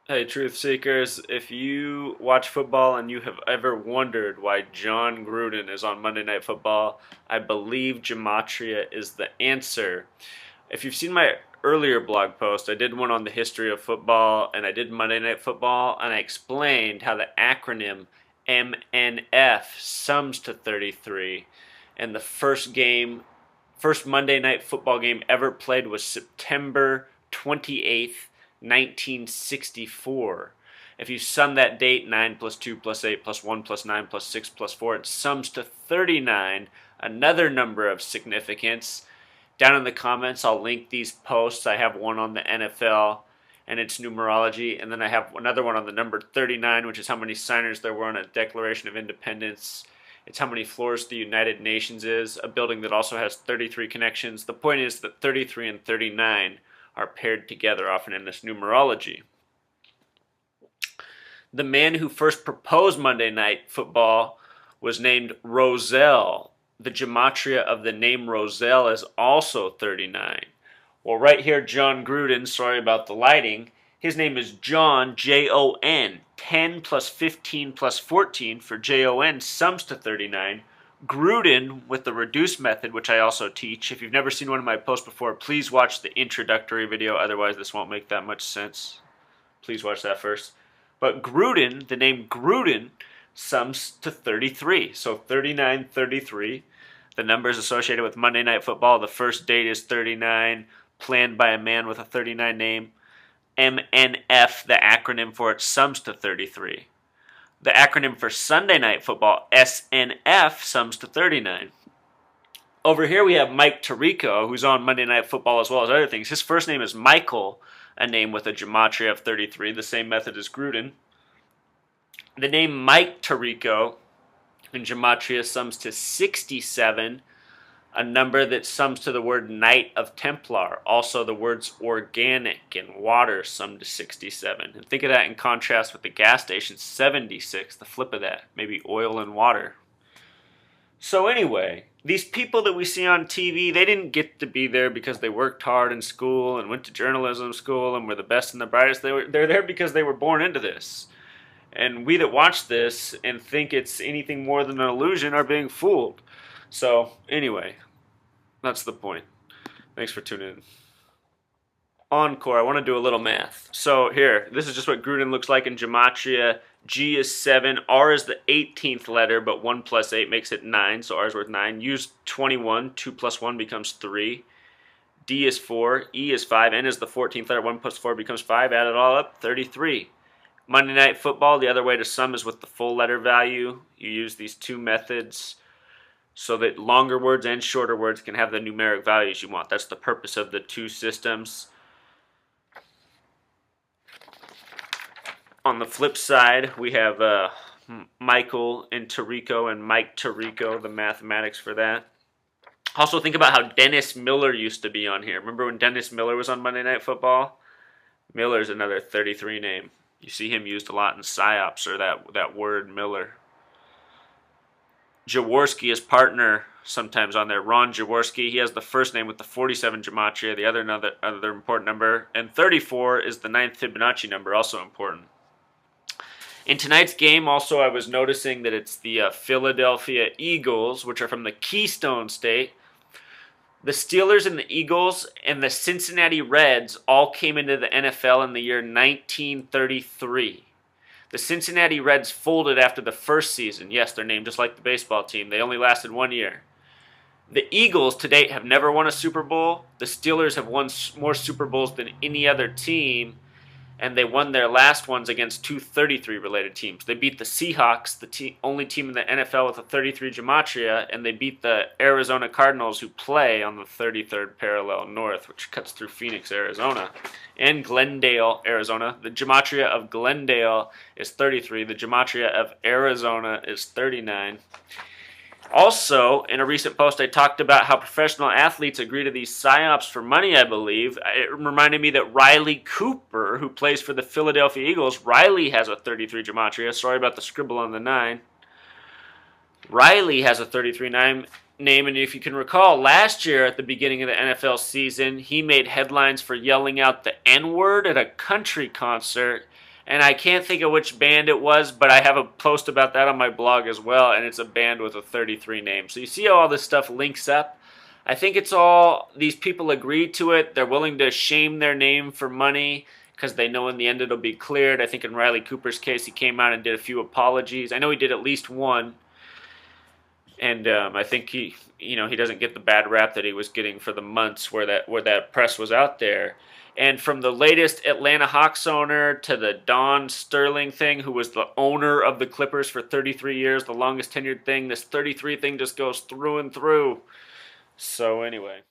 Hey, truth seekers, if you watch football and you have ever wondered why John Gruden is on Monday Night Football, I believe gematria is the answer. If you've seen my earlier blog post, I did one on the history of football and I did Monday Night Football and I explained how the acronym MNF sums to 33 and the first Monday Night Football game ever played was September 28th, 1964. If you sum that date, 9 plus 2 plus 8 plus 1 plus 9 plus 6 plus 4, it sums to 39, another number of significance. Down in the comments, I'll link these posts. I have one on the NFL and its numerology, and then I have another one on the number 39, which is how many signers there were on a Declaration of Independence. It's how many floors the United Nations is, a building that also has 33 connections. The point is that 33 and 39 are paired together often in this numerology. The man who first proposed Monday Night Football was named Roselle. The gematria of the name Roselle is also 39. Well, right here, John Gruden, sorry about the lighting, his name is John, Jon. 10 plus 15 plus 14 for Jon sums to 39. Gruden with the reduced method, which I also teach. If you've never seen one of my posts before, please watch the introductory video. Otherwise, this won't make that much sense. Please watch that first. But Gruden, the name Gruden, sums to 33. So 39, 33. The numbers associated with Monday Night Football. The first date is 39, planned by a man with a 39 name. MNF, the acronym for it, sums to 33. The acronym for Sunday Night Football, SNF, sums to 39. Over here we have Mike Tirico, who's on Monday Night Football as well as other things. His first name is Michael, a name with a gematria of 33, the same method as Gruden. The name Mike Tirico in gematria sums to 67, a number that sums to the word Knight of Templar. Also, the words organic and water sum to 67. And think of that in contrast with the gas station, 76, the flip of that, maybe oil and water. So anyway, these people that we see on TV, they didn't get to be there because they worked hard in school and went to journalism school and were the best and the brightest. They're there because they were born into this. And we that watch this and think it's anything more than an illusion are being fooled. So, anyway, that's the point. Thanks for tuning in. Encore, I want to do a little math. So, here, this is just what Gruden looks like in gematria. G is 7, R is the 18th letter, but 1 plus 8 makes it 9, so R is worth 9. U is 21, 2 plus 1 becomes 3. D is 4, E is 5, N is the 14th letter, 1 plus 4 becomes 5. Add it all up, 33. Monday Night Football, the other way to sum is with the full letter value. You use these two methods so that longer words and shorter words can have the numeric values you want. That's the purpose of the two systems. On the flip side, we have Michael and Tirico and Mike Tirico, the mathematics for that. Also think about how Dennis Miller used to be on here. Remember when Dennis Miller was on Monday Night Football? Miller's another 33 name. You see him used a lot in PSYOPs, or that word Miller. Jaworski is partner sometimes on there. Ron Jaworski. He has the first name with the 47 gematria, the other important number. And 34 is the 9th Fibonacci number, also important. In tonight's game, also, I was noticing that it's the Philadelphia Eagles, which are from the Keystone State. The Steelers and the Eagles and the Cincinnati Reds all came into the NFL in the year 1933. The Cincinnati Reds folded after the first season. Yes, they're named just like the baseball team. They only lasted 1 year. The Eagles to date have never won a Super Bowl. The Steelers have won more Super Bowls than any other team, and they won their last ones against two 33 related teams. They beat the Seahawks, the only team in the NFL with a 33 gematria, and they beat the Arizona Cardinals, who play on the 33rd parallel north, which cuts through Phoenix, Arizona, and Glendale, Arizona. The gematria of Glendale is 33. The gematria of Arizona is 39. Also, in a recent post, I talked about how professional athletes agree to these psyops for money, I believe. It reminded me that Riley Cooper, who plays for the Philadelphia Eagles, Riley has a 33 gematria. Sorry about the scribble on the 9. Riley has a 33 name, and if you can recall, last year at the beginning of the NFL season, he made headlines for yelling out the N-word at a country concert, And I can't think of which band it was, but I have a post about that on my blog as well, and it's a band with a 33 name. So you see how all this stuff links up? I think it's all, these people agreed to it. They're willing to shame their name for money because they know in the end it'll be cleared. I think in Riley Cooper's case, he came out and did a few apologies. I know he did at least one. And I think he doesn't get the bad rap that he was getting for the months where that press was out there. And from the latest Atlanta Hawks owner to the Don Sterling thing, who was the owner of the Clippers for 33 years, the longest tenured thing, this 33 thing just goes through and through. So anyway.